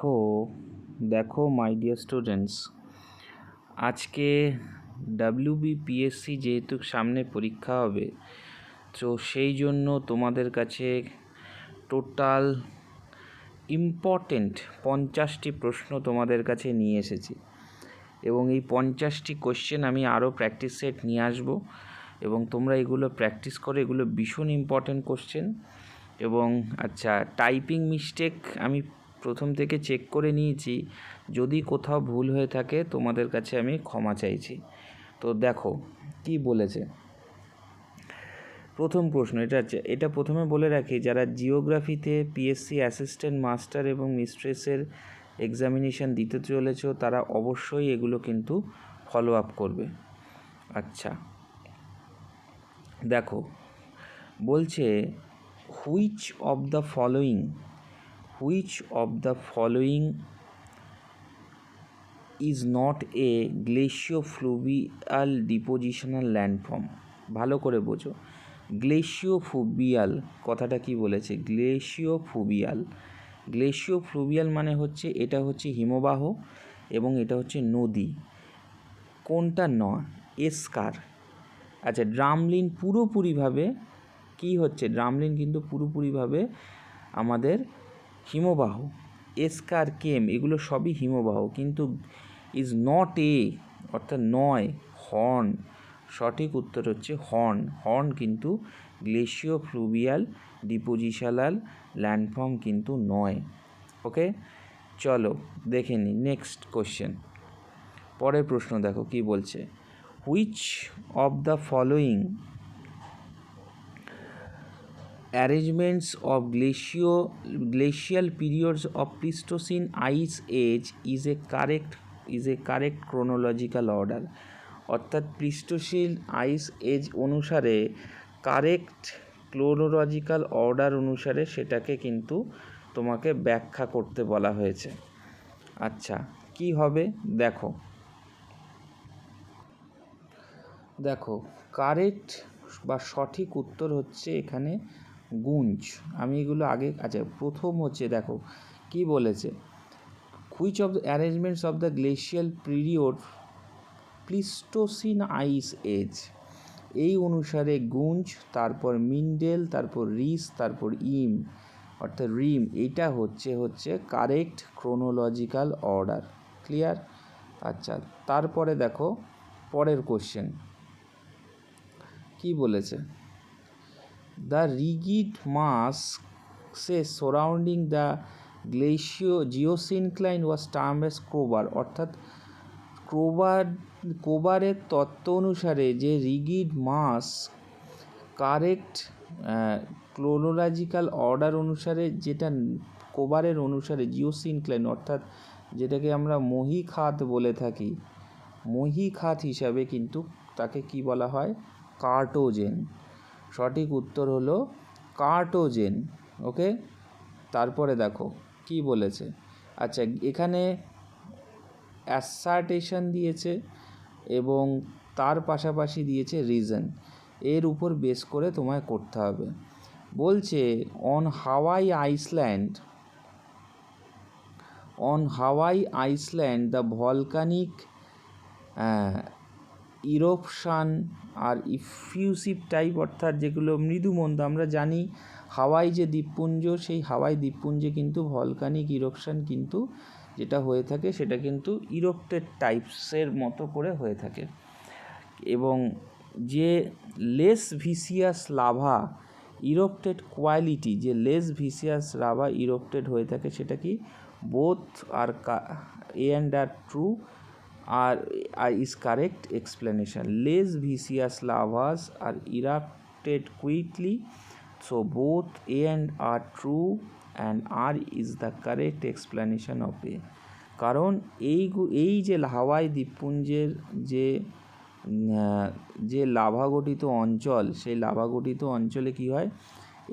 দেখো দেখো my dear students, আজকে WBPSC যেহেতু সামনে পরীক্ষা হবে, তো সেই জন্য তোমাদের কাছে টোটাল ইম্পর্টেন্ট 50টি প্রশ্ন তোমাদের কাছে নিয়ে এসেছি এবং এই 50টি কোশ্চেন আমি আরও প্র্যাকটিস সেট নিয়ে আসবো এবং তোমরা এগুলো প্র্যাকটিস করে, এগুলো ভীষণ ইম্পর্টেন্ট কোশ্চেন। এবং আচ্ছা, টাইপিং মিস্টেক আমি প্রথম থেকে চেক করে নিয়েছি, যদি কোথাও ভুল হয়ে থাকে তোমাদের কাছে আমি ক্ষমা চাইছি। তো দেখো কি বলেছে। প্রথম প্রশ্ন এটা প্রথমে বলে রাখি, যারা জিওগ্রাফিতে পিএসসি অ্যাসিস্ট্যান্ট মাস্টার এবং মিস্ট্রেসের এক্সামিনেশান দিতে চলেছ, তারা অবশ্যই এগুলো কিন্তু ফলো আপ করবে। আচ্ছা দেখো, বলছে which of the following is not a glaciofluvial depositional landform. ভালো করে বোঝো, গ্লেশিওফ্লুভিয়াল কথাটা কি বলেছে। গ্লেশিওফ্লুভিয়াল মানে হচ্ছে এটা হচ্ছে হিমবাহ এবং এটা হচ্ছে নদী। কোনটা নয়? এসকার। আচ্ছা, ড্রামলিন পুরোপুরিভাবে কি হচ্ছে, ড্রামলিন কিন্তু পুরোপুরিভাবে আমাদের হিমবাহ। এসকার, কেম এগুলো সবই হিমবাহ, কিন্তু ইজ নট এ অর্থাৎ নয়, হর্ন। সঠিক উত্তর হচ্ছে হর্ন কিন্তু গ্লেশিওফ্লুভিয়াল ডিপোজিশনাল ল্যান্ডফর্ম কিন্তু নয়। ওকে, চলো দেখে নিই নেক্সট কোশ্চেন। পরের প্রশ্ন দেখো কি বলছে। Which of the following arrangements of glacial periods of Pleistocene ice age is a correct chronological order। অর্থাৎ প্লিস্টোসিন আইস এজ অনুসারে কারেক্ট ক্রোনোলজিক্যাল অর্ডার অনুসারে সেটাকে কিন্তু তোমাকে ব্যাখ্যা করতে বলা হয়েছে। আচ্ছা, কি হবে দেখো কারেক্ট বা সঠিক উত্তর হচ্ছে এখানে গুঞ্জ। আমি এগুলো আগে, আচ্ছা প্রথম হচ্ছে দেখো কি বলেছে, which of the arrangements of the glacial period Pleistocene ice age, এই অনুসারে গুঞ্জ, তারপর মিন্ডেল, তারপর রিস, তারপর অর্থাৎ রিম, এইটা হচ্ছে কারেক্ট ক্রোনোলজিক্যাল অর্ডার। ক্লিয়ার? আচ্ছা, তারপরে দেখো পরের কোশ্চেন কি বলেছে। The rigid mass surrounding the geosyncline was termed as Kober. অর্থাৎ কোবারের তত্ত্ব অনুসারে যে rigid mass correct chronological order অনুসারে, যেটা কোবারের অনুসারে জিওসিনক্লাইন অর্থাৎ যেটাকে আমরা মহীখাত বলে থাকি, মহীখাত হিসাবে কিন্তু তাকে কি বলা হয়? কার্টোজেন। সঠিক উত্তর হলো কার্টোজেন। ওকে, তারপরে দেখো কি বলেছে। আচ্ছা, এখানে অ্যাসার্টেশন দিয়েছে এবং তার পাশাপাশি দিয়েছে রিজন, এর উপর বেস করে তোমায় করতে হবে। বলছে on Hawaii Iceland the volcanic eruption are effusive type, অর্থাৎ যেগুলো মৃদুমন্দ। আমরা জানি হাওয়াই যে দ্বীপপুঞ্জ, সেই হাওয়াই দ্বীপপুঞ্জে কিন্তু ভলকানিক ইরপশান কিন্তু যেটা হয়ে থাকে সেটা কিন্তু ইরপ্টেড টাইপসের মতো করে হয়ে থাকে। এবং যে লেস ভিসিয়াস লাভা ইরপ্টেড কোয়ালিটি, যে লেস ভিসিয়াস লাভা ইরপ্টেড হয়ে থাকে, সেটা কি both are A and R true R is correct explanation. Less viscous lavas are erupted quickly, so both A and R true and R is the correct explanation of A. কারণ এই যে হাওয়াই দ্বীপপুঞ্জের যে lava গঠিত অঞ্চল, সেই lava গঠিত অঞ্চলে কি হয়,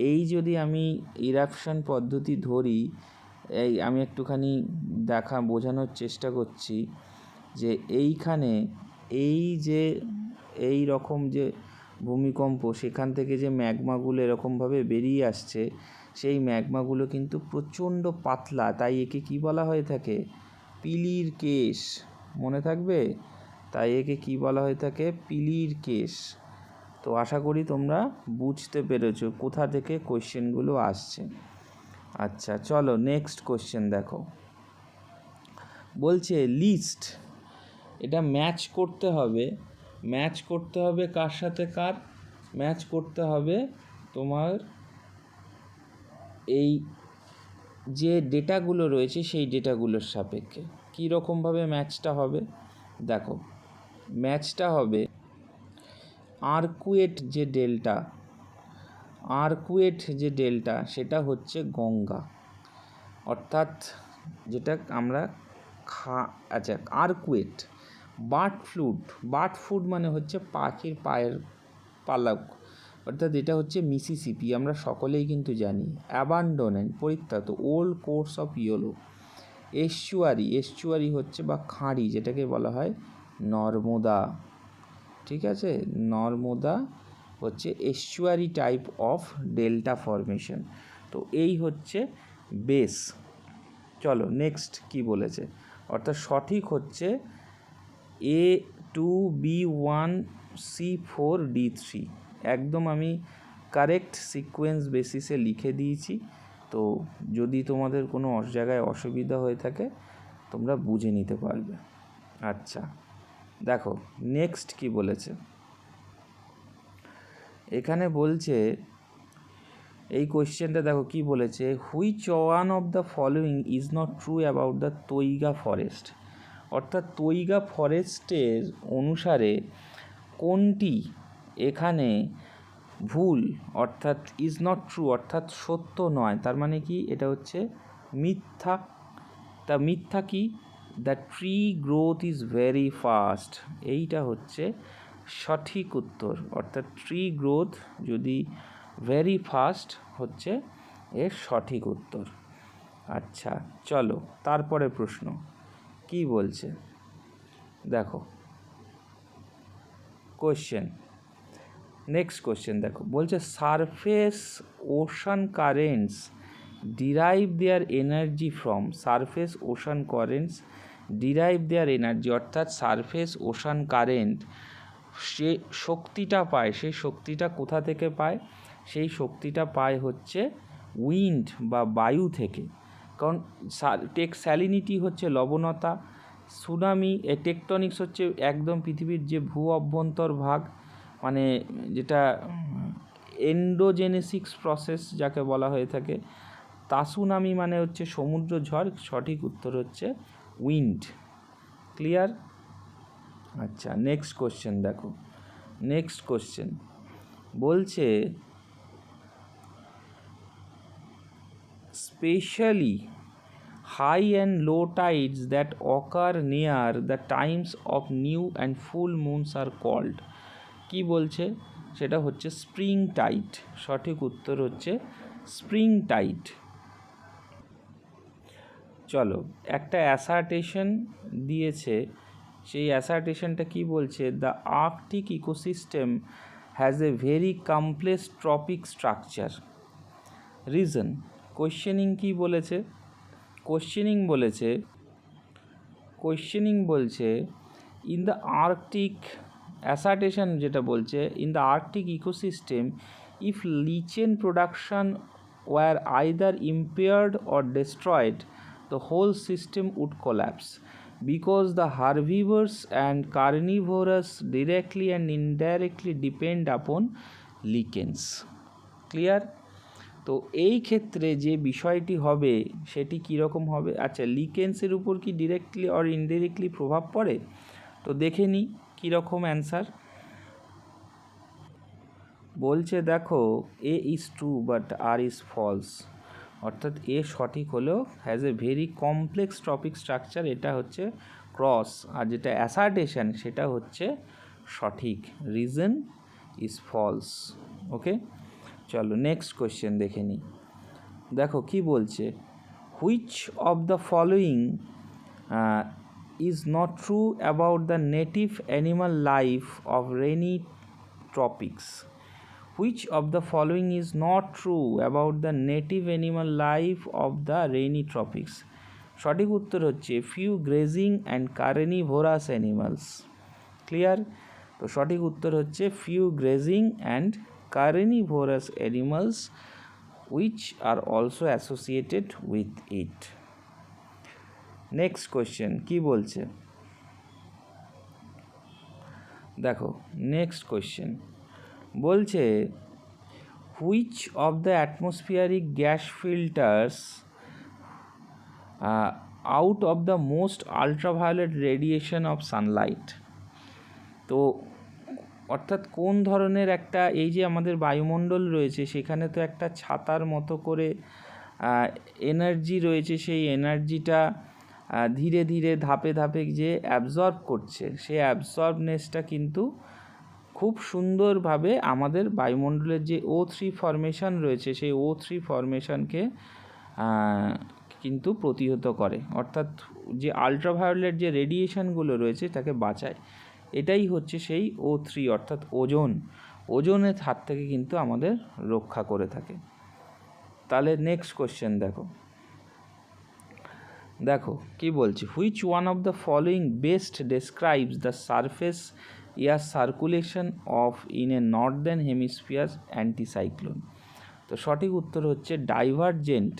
এই যদি আমি ইরাপশন পদ্ধতি ধরি, আমি একটুখানি বোঝানোর চেষ্টা করছি যে এইখানে এই রকম যে ভূমিকম্প, সেখান থেকে যে ম্যাগমাগুলো এরকমভাবে বেরিয়ে আসছে, সেই ম্যাগমাগুলো কিন্তু প্রচণ্ড পাতলা, তাই একে কি বলা হয়ে থাকে? পিলির কেশ। মনে থাকবে? তাই একে কি বলা হয়ে থাকে? পিলির কেশ। তো আশা করি তোমরা বুঝতে পেরেছো কোথা থেকে কোয়েশ্চেনগুলো আসছে। আচ্ছা চলো নেক্সট কোয়েশ্চেন দেখো। বলছে লিস্ট, এটা ম্যাচ করতে হবে। ম্যাচ করতে হবে কার সাথে কার? ম্যাচ করতে হবে তোমার এই যে ডেটাগুলো রয়েছে সেই ডেটাগুলোর সাপেক্ষে। কী রকমভাবে ম্যাচটা হবে? দেখো, ম্যাচটা হবে আর্কুয়েট যে ডেল্টা সেটা হচ্ছে গঙ্গা, অর্থাৎ যেটা আমরা আচ্ছা আর্কুয়েট। বার্ড ফ্লুড মানে হচ্ছে পাখির পায়ের পালক, অর্থাৎ এটা হচ্ছে মিসিসিপি, আমরা সকলেই কিন্তু জানি। অ্যাবান্ডনেন্ট, পরিত্যক্ত, ওল্ড কোর্স অফ ইয়েলো। এস্চুয়ারি হচ্ছে বা খাঁড়ি, যেটাকে বলা হয় নর্মদা। ঠিক আছে, নর্মদা হচ্ছে এস্চুয়ারি টাইপ অফ ডেল্টা ফরমেশন। তো এই হচ্ছে বেস। চলো নেক্সট কি বলেছে, অর্থাৎ সঠিক হচ্ছে A2B1C4D3। একদম আমি কারেক্ট সিকোয়েন্স বেসিসে লিখে দিয়েছি। তো যদি তোমাদের কোনো জায়গায় অসুবিধা হয়ে থাকে তোমরা বুঝে নিতে পারবে। আচ্ছা দেখো নেক্সট কি বলেছে। এখানে বলছে, এই কোয়েশ্চেনটা দেখো কি বলেছে, which one of the following is not true about the তৈগা forest. অর্থাৎ তৈগা ফরেস্টের অনুসারে কোনটি এখানে ভুল, অর্থাৎ ইজ নট ট্রু অর্থাৎ সত্য নয়। তার মানে কি, এটা হচ্ছে মিথ্যা। তা মিথ্যা কি? The tree growth is very fast, এইটা হচ্ছে সঠিক উত্তর। অর্থাৎ ট্রি গ্রোথ যদি ভেরি ফাস্ট হচ্ছে এর সঠিক উত্তর। আচ্ছা চলো তারপরে প্রশ্ন কি বলছে দেখো। নেক্সট কোয়েশ্চেন দেখো, বলছে surface ocean currents derive their energy from. Surface ocean currents derive their energy, অর্থাৎ সারফেস ওশান কারেন্ট সে শক্তিটা পায়, সেই শক্তিটা কোথা থেকে পায়? সেই শক্তিটা পায় হচ্ছে উইন্ড বা বায়ু থেকে। কারণ স্যালিনিটি হচ্ছে লবণতা, সুনামি, টেকটনিক্স হচ্ছে একদম পৃথিবীর যে ভূ অভ্যন্তর ভাগ, মানে যেটা এন্ডোজেনেসিস প্রসেস যাকে বলা হয়ে থাকে। তাসুনামি মানে হচ্ছে সমুদ্র ঝড়। সঠিক উত্তর হচ্ছে উইন্ড। ক্লিয়ার? আচ্ছা নেক্সট কোশ্চেন দেখো। নেক্সট কোশ্চেন বলছে specially high and low tides that occur near the times of new and full moons are called. কি বলছে? সেটা হচ্ছে স্প্রিং টাইড। সঠিক উত্তর হচ্ছে স্প্রিং টাইড। চলো একটা অ্যাসার্টেশন দিয়েছে, সেই অ্যাসার্টেশনটা কি বলছে? The Arctic ecosystem has a very complex trophic structure. Reason. Questioning কি বলেছে? কোয়েশ্চেনিং বলছে ইন দ্য আর্কটিক, অ্যাসার্টেশন যেটা বলছে, in the Arctic ecosystem if lichen production were either impaired or destroyed, the whole system would collapse because the herbivores and carnivores directly and indirectly depend upon lichens. Clear? তো এই ক্ষেত্রে যে বিষয়টি হবে সেটি কীরকম হবে? আচ্ছা, লিকেন্সের উপর কি ডিরেক্টলি অর ইনডিরেক্টলি প্রভাব পড়ে? তো দেখে নিই কীরকম অ্যান্সার বলছে। দেখো, A is true but R is false, অর্থাৎ এ সঠিক হলেও has a very complex topic structure, এটা হচ্ছে ক্রস। আর যেটা অ্যাসার্টেশন সেটা হচ্ছে সঠিক। Reason is false. ওকে চলো নেক্সট কোয়েশ্চেন দেখে নিই। দেখো কি বলছে, which of the following is not true about the native animal life of rainy tropics. Which of the following is not true about the native animal life of the rainy tropics? সঠিক উত্তর হচ্ছে few grazing and carnivorous animals. Clear? তো সঠিক উত্তর হচ্ছে few grazing and carnivorous animals which are also associated with it. Next question কি বলছে দেখো, নেক্সট কোয়েশ্চেন বলছে which of the atmospheric gas filters out of the most ultraviolet radiation of Sunlight. তো অর্থাৎ কোন ধরনের একটা, এই যে আমাদের বায়ুমণ্ডল রয়েছে সেখানে তো একটা ছাতার মতো করে এনার্জি রয়েছে, সেই এনার্জিটা ধীরে ধীরে ধাপে ধাপে যে অ্যাবজর্ব করছে, সেই অ্যাবজর্বনেসটা কিন্তু খুব সুন্দরভাবে আমাদের বায়ুমণ্ডলের যে O3 ফর্মেশন রয়েছে সেই O3 ফর্মেশনকে কিন্তু প্রতিহত করে, অর্থাৎ যে আলট্রাভায়োলেট যে রেডিয়েশনগুলো রয়েছে তাকে বাঁচায়। এটাই হচ্ছে সেই O3 অর্থাৎ ওজনের হাত থেকে কিন্তু আমাদের রক্ষা করে থাকে। তাহলে নেক্সট কোশ্চেন দেখো কি বলছে, which one of the following best describes the surface air circulation of in a Northern hemisphere anticyclone. তো সঠিক উত্তর হচ্ছে ডাইভারজেন্ট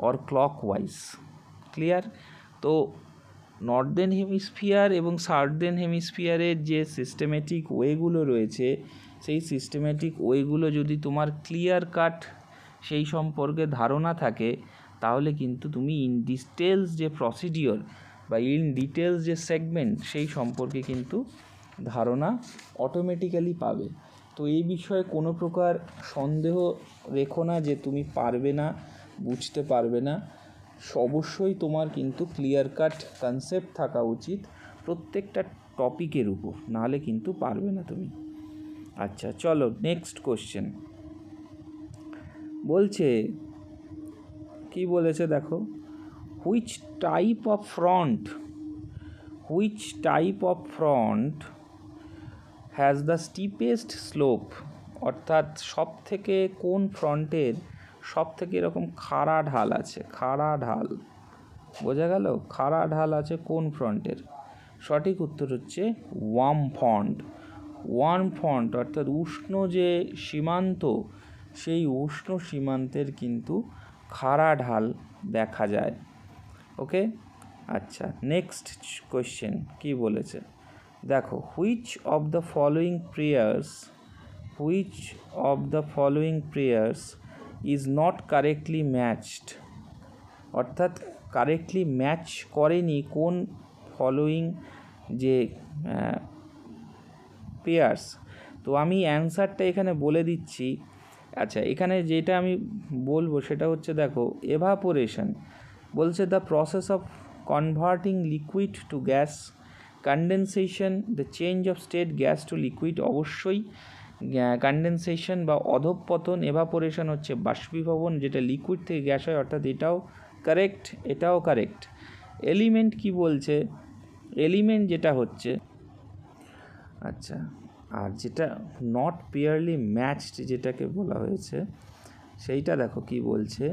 অর ক্লকওয়াইজ। ক্লিয়ার? তো নর্দার্ন হেমিস্ফিয়ার এবং সাউদার্ন হেমিস্ফিয়ারের যে সিস্টেমেটিক ওয়েগুলো রয়েছে সেই সিস্টেমেটিক ওয়েগুলো যদি তোমার ক্লিয়ার কাট সেই সম্পর্কে ধারণা থাকে তাহলে কিন্তু তুমি ইন ডিটেলস যে প্রসিডিওর বা ইন ডিটেলস যে সেগমেন্ট সেই সম্পর্কে কিন্তু ধারণা অটোমেটিক্যালি পাবে। তো এই বিষয়ে কোনো প্রকার সন্দেহ রেখো না যে তুমি পারবে না, বুঝতে পারবে না। অবশ্যই তোমার কিন্তু ক্লিয়ার কাট কনসেপ্ট থাকা উচিত প্রত্যেকটা টপিকের উপর, নাহলে কিন্তু পারবে না তুমি। আচ্ছা চলো নেক্সট কোশ্চেন বলছে কি বলেছে দেখো, which type of front has the steepest slope. অর্থাৎ সব থেকে কোন ফ্রন্টের সব থেকে এরকম খাড়া ঢাল আছে, খাড়া ঢাল, বোঝা গেল? খাড়া ঢাল আছে কোন ফ্রন্টের? সঠিক উত্তর হচ্ছে ওয়ার্ম ফ্রন্ট অর্থাৎ উষ্ণ যে সীমান্ত, সেই উষ্ণ সীমান্তের কিন্তু খাড়া ঢাল দেখা যায়। ওকে, আচ্ছা নেক্সট কোয়েশ্চেন কি বলেছে দেখো, which of the following prayers is not correctly matched. অর্থাৎ কারেক্টলি ম্যাচ করেনি কোন ফলোয়িং যে পেয়ার্স। তো আমি অ্যান্সারটা এখানে বলে দিচ্ছি। আচ্ছা, এখানে যেটা আমি বলবো সেটা হচ্ছে দেখো, এভাপোরেশন বলছে the process of converting liquid to gas, condensation the change of state gas to liquid. অবশ্যই কনডেনসেশন বা অধঃপতন, এভাপোরেশন হচ্ছে বাষ্পীভবন, যেটা লিকুইড থেকে গ্যাস হয়, অর্থাৎ এটাও কারেক্ট। এলিমেন্ট কি বলছে, এলিমেন্ট যেটা হচ্ছে, আচ্ছা, আর যেটা নট পিওরলি ম্যাচড যেটাকে বলা হয়েছে সেইটা দেখো কি বলছে,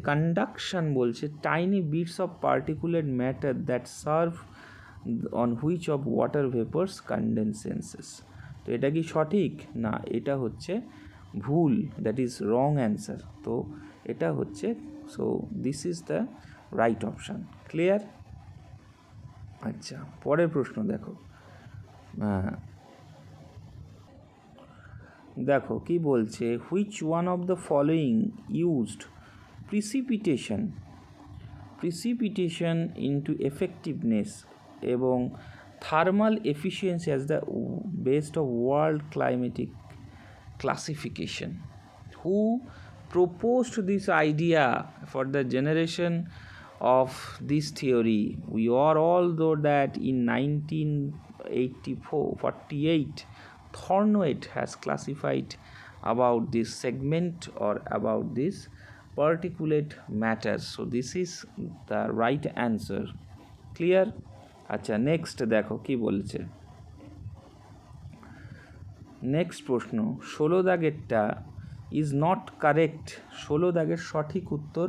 কন্ডাকশন বলছে tiny bits of particulate matter that serve on which of water vapours condensences. তো এটা কি সঠিক? না, এটা হচ্ছে ভুল, দ্যাট ইজ রং অ্যান্সার। তো এটা হচ্ছে, so this is the right option. Clear? আচ্ছা, পরের প্রশ্ন দেখো কি বলছে, which one of the following used precipitation into effectiveness এবং thermal efficiency as the best of world climatic classification. Who proposed this idea for the generation of this theory? We are all know that in 1948 Thornwett has classified about this segment or about this particulate matter. So this is the right answer. Clear? আচ্ছা next দেখো কি বলছে, next প্রশ্ন, 16 দাগেরটা is not correct. 16 দাগের সঠিক উত্তর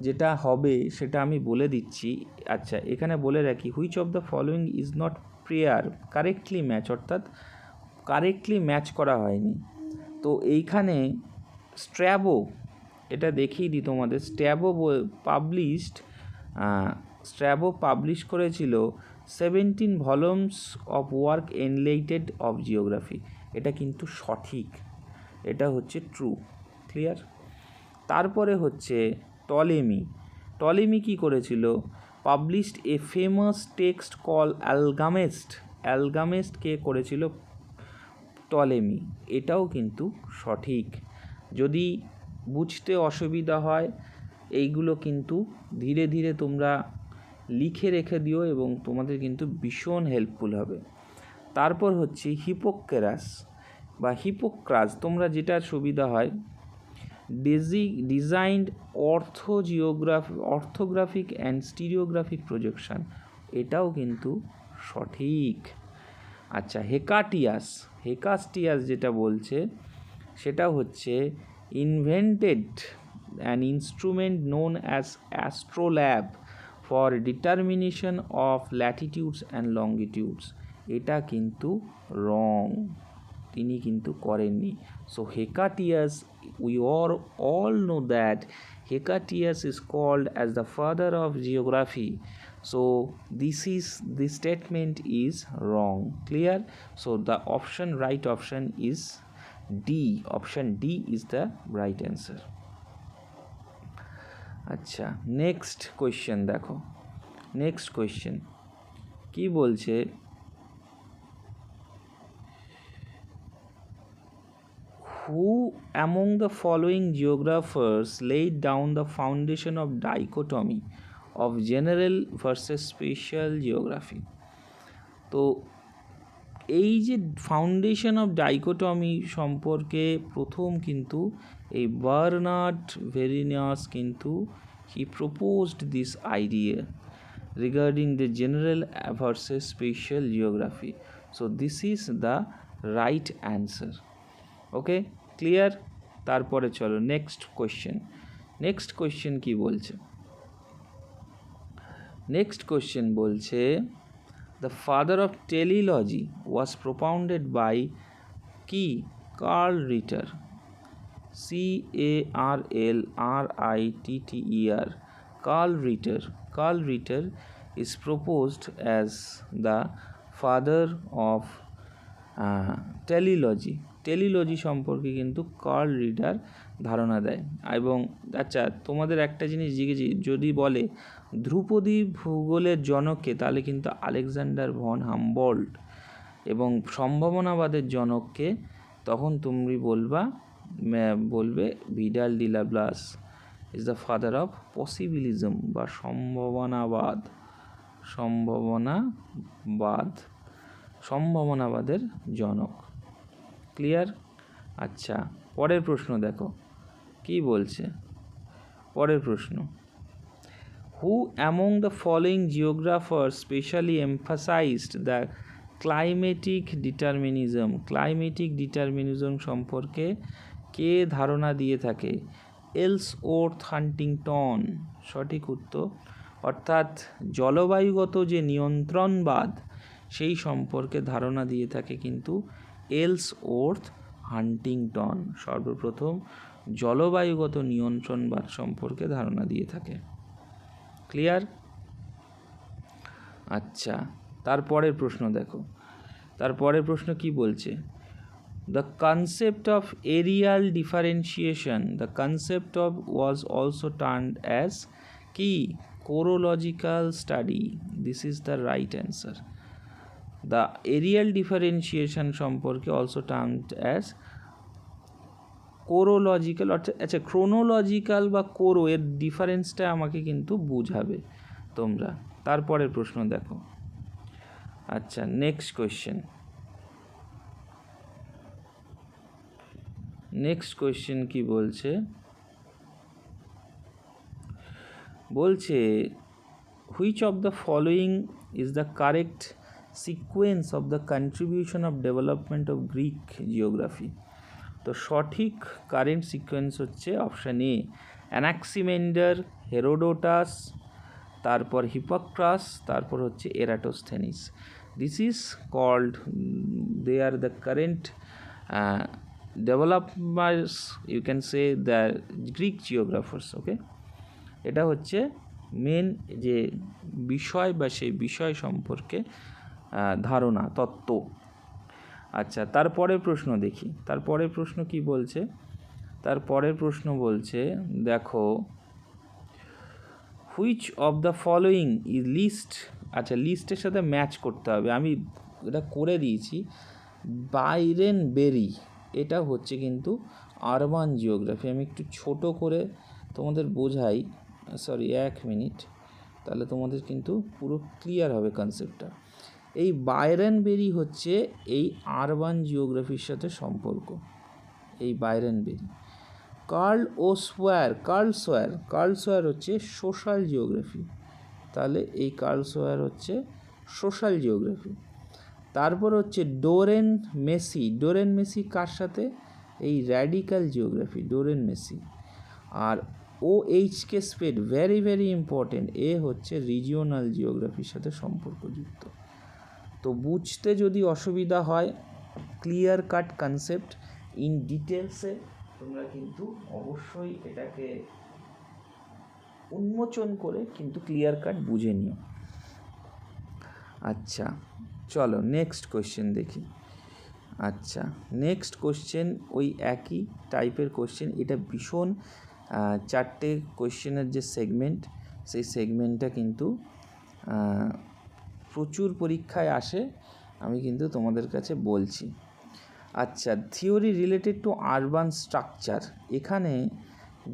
যেটা হবে সেটা আমি বলে দিচ্ছি। আচ্ছা, এখানে বলে রাখি, which of the following is not prayer correctly match, অর্থাৎ কারেক্টলি ম্যাচ করা হয়নি। তো এইখানে স্ট্র্যাবো, এটা দেখিয়ে দিই তোমাদের, স্ট্র্যাবো পাবলিশ করেছিল 17 volumes of work enlightened of geography. এটা কিন্তু সঠিক, এটা হচ্ছে ট্রু। ক্লিয়ার? তারপরে হচ্ছে টলেমি কি করেছিল? Published a famous text call Almagest কে করেছিল? টলেমি। এটাও কিন্তু সঠিক। যদি বুঝতে অসুবিধা হয় এইগুলো কিন্তু ধীরে ধীরে তোমরা লিখে রেখে দিও এবং তোমাদের কিন্তু ভীষণ হেল্পফুল হবে। তারপর হচ্ছে হিপোক্রাস, তোমরা যেটা সুবিধা হয়, designed orthographic and stereographic projection, এটাও কিন্তু সঠিক। আচ্ছা, হেকাস্টিয়াস যেটা বলছে সেটা হচ্ছে invented an instrument known as astrolabe for determination of latitudes and longitudes. এটা কিন্তু রং, তিনি কিন্তু করেননি। So Hecataeus, we all know that Hecataeus is called as the father of geography. So this statement is wrong. Clear? So the right option is D. Option D is the right answer. আচ্ছা, next question দেখো। Next question কি বলছে? Who among the following geographers laid down the foundation of dichotomy of general versus special geography? তো এই যে foundation of dichotomy সম্পর্কে প্রথম কিন্তু এই বার্নার্ড ভেরিনিয়াস কিন্তু he proposed this idea regarding the general versus special geography. So this is the right answer. Okay, clear? তারপরে চলো নেক্সট কোয়েশ্চেন কি বলছে? নেক্সট কোয়েশ্চেন বলছে, the father of teleology was propounded by কি? Carl Ritter, CARLRITTER, Carl Ritter is proposed as the father of টেলিলজি সম্পর্কে কিন্তু curl রিটার ধারণা দেয়। এবং আচ্ছা, তোমাদের একটা জিনিস জিজ্ঞেস, যদি বলে ধ্রুপদী ভূগোলের জনককে, তাহলে কিন্তু আলেকজান্ডার ভন হামবোল্ট, এবং সম্ভাবনাবাদের জনককে তখন তুমি বলবে Vidal de Laplace is the father of possibilism বা সম্ভাবনাবাদের জনক। ক্লিয়ার? আচ্ছা, পরের প্রশ্ন দেখো কি বলছে। পরের প্রশ্ন, who among the following geographers specially emphasized the climatic determinism সম্পর্কে কে ধারণা দিয়ে থাকে? Ellsworth Huntington. সঠিক উত্তর। অর্থাৎ জলবায়ুগত যে নিয়ন্ত্রণবাদ সেই সম্পর্কে ধারণা দিয়ে থাকে কিন্তু এলসওর্থ হান্টিংটন সর্বপ্রথম জলবায়ুগত নিয়ন্ত্রণবাদ সম্পর্কে ধারণা দিয়ে থাকে। ক্লিয়ার? আচ্ছা, তারপরের প্রশ্ন দেখো। তারপরের প্রশ্ন কি বলছে? The concept of areal differentiation, was also termed as কি? Chorological study. This is the right answer. The areal differentiation সম্পর্কে also termed as chorological। আচ্ছা, chronological বা কোরো এর ডিফারেন্সটা আমাকে কিন্তু বুঝাবে তোমরা। তারপরের প্রশ্ন দেখো। আচ্ছা, নেক্সট কোয়েশ্চেন কি বলছে? বলছে which of the following is the correct sequence of the contribution of development of Greek geography? তো সঠিক কারেন্ট সিকোয়েন্স হচ্ছে অপশান এ, অ্যানাক্সিমেন্ডার, হেরোডোটাস, তারপর হিপোক্রাস, তারপর হচ্ছে Eratosthenes. This is called, they are the current developers, you can say the Greek geographers. Okay, এটা হচ্ছে main যে বিষয় বা সেই বিষয় সম্পর্কে ধারণা, তত্ত্ব। আচ্ছা, তারপরের প্রশ্ন দেখি। তারপরের প্রশ্ন কি বলছে? তারপরের প্রশ্ন বলছে, দেখো, which of the following is list, আচ্ছা লিস্টের সাথে ম্যাচ করতে হবে, আমি এটা করে দিয়েছি। বাইরেন বেরি, এটা হচ্ছে কিন্তু আরবান জিওগ্রাফি। আমি একটু ছোট করে তোমাদের বোঝাই, সরি 1 মিনিট, তাহলে তোমাদের কিন্তু পুরো ক্লিয়ার হবে কনসেপ্টটা। এই বাইরেন বেরি হচ্ছে এই আরবান জিওগ্রাফির সাথে সম্পর্ক, এই বাইরেন বেরি। কার্ল সোয়ার হচ্ছে সোশ্যাল জিওগ্রাফি, তাহলে এই কার্ল সোয়ার হচ্ছে সোশ্যাল জিওগ্রাফি। তারপর হচ্ছে ডোরেন মেসি কার সাথে? এই র্যাডিক্যাল জিওগ্রাফি, ডোরেন মেসি। আর OHK Spate, very very important, এ হচ্ছে রিজিওনাল জিওগ্রাফির সাথে সম্পর্কযুক্ত। তো বুঝতে যদি অসুবিধা হয়, ক্লিয়ার কাট কনসেপ্ট ইন ডিটেলসে তোমরা কিন্তু অবশ্যই এটাকে উন্মোচন করে কিন্তু ক্লিয়ার কাট বুঝে নিও। আচ্ছা চলো নেক্সট কোয়েশ্চেন দেখি। আচ্ছা, নেক্সট কোয়েশ্চেন ওই একই টাইপের কোয়েশ্চেন, এটা ভীষণ 4টে কোয়েশ্চেনের যে সেগমেন্ট, সেই সেগমেন্টটা কিন্তু প্রচুর পরীক্ষায় আসে, আমি কিন্তু তোমাদের কাছে বলছি। আচ্ছা, theory related to urban structure, এখানে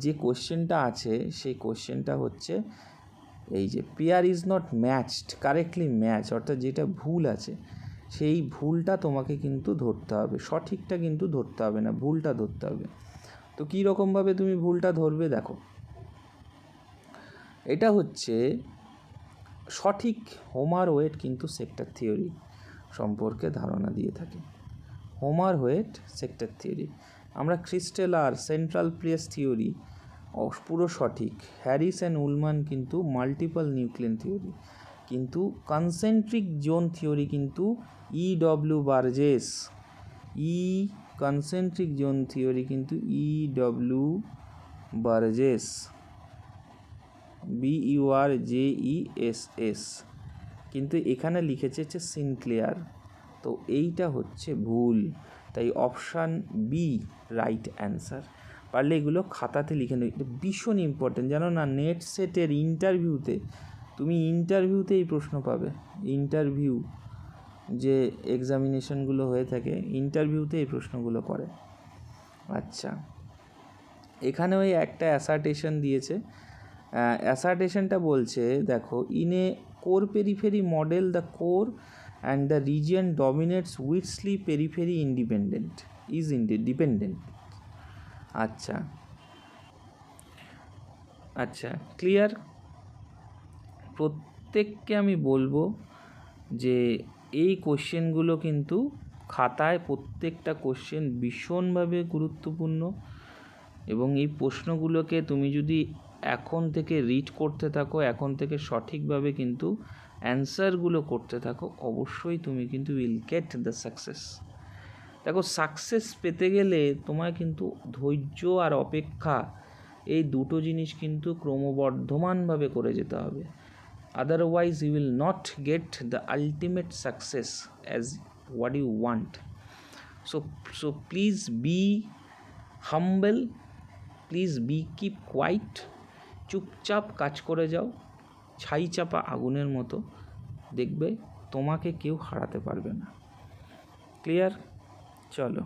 যে কোয়েশ্চেনটা আছে সেই কোয়েশ্চেনটা হচ্ছে এই যে pair is not matched, correctly match, অর্থাৎ যেটা ভুল আছে সেই ভুলটা তোমাকে কিন্তু ধরতে হবে, সঠিকটা কিন্তু ধরতে হবে না, ভুলটা ধরতে হবে। তো কী রকমভাবে তুমি ভুলটা ধরবে দেখো, এটা হচ্ছে সঠিক হোমার ওয়েট কিন্তু সেক্টর থিওরি সম্পর্কে ধারণা দিয়ে থাকে। হোমার ওয়েট সেক্টর থিওরি, আমরা ক্রিস্টেলার সেন্ট্রাল প্লেস থিওরি পুরো সঠিক। হ্যারিস অ্যান্ড উলমান কিন্তু মাল্টিপল নিউক্লিয়ার থিওরি, কিন্তু কনসেন্ট্রিক জোন থিওরি কিন্তু EW Burgess, concentric zone theory কিন্তু EW বার্জেস, BURJESS, কিন্তু এখানে লিখেছে হচ্ছে সিনক্লেয়ার, তো এইটা হচ্ছে ভুল। তাই অপশান বি রাইট অ্যান্সার। পারলে এগুলো খাতাতে লিখে নেবে, এটা ভীষণ ইম্পর্টেন্ট, জানো না? নেট সেটের ইন্টারভিউতে, তুমি ইন্টারভিউতে এই প্রশ্ন পাবে, ইন্টারভিউ যে এক্সামিনেশনগুলো হয়ে থাকে ইন্টারভিউতে এই প্রশ্নগুলো করে। আচ্ছা, এখানে ওই একটা অ্যাসার্টেশন দিয়েছে, অ্যাসার্টেশনটা বলছে দেখো, in a core periphery model the core and the region dominates with the periphery dependent. আচ্ছা আচ্ছা, ক্লিয়ার? প্রত্যেককে আমি বলবো যে এই কোশ্চেনগুলো কিন্তু খাতায়, প্রত্যেকটা কোশ্চেন ভীষণভাবে গুরুত্বপূর্ণ, এবং এই প্রশ্নগুলোকে তুমি যদি এখন থেকে রিড করতে থাকো, এখন থেকে সঠিকভাবে কিন্তু অ্যান্সারগুলো করতে থাকো, অবশ্যই তুমি কিন্তু উইল গেট দ্য সাকসেস। দেখো, সাকসেস পেতে গেলে তোমায় কিন্তু ধৈর্য আর অপেক্ষা, এই দুটো জিনিস কিন্তু ক্রমবর্ধমানভাবে করে যেতে হবে, otherwise you will not get the ultimate success as what you want. So please be humble, please keep quiet, চুপচাপ কাজ করে যাও, ছাই চাপা আগুনের মতো, দেখবে তোমাকে কেউ হারাতে পারবে না। ক্লিয়ার? চলো।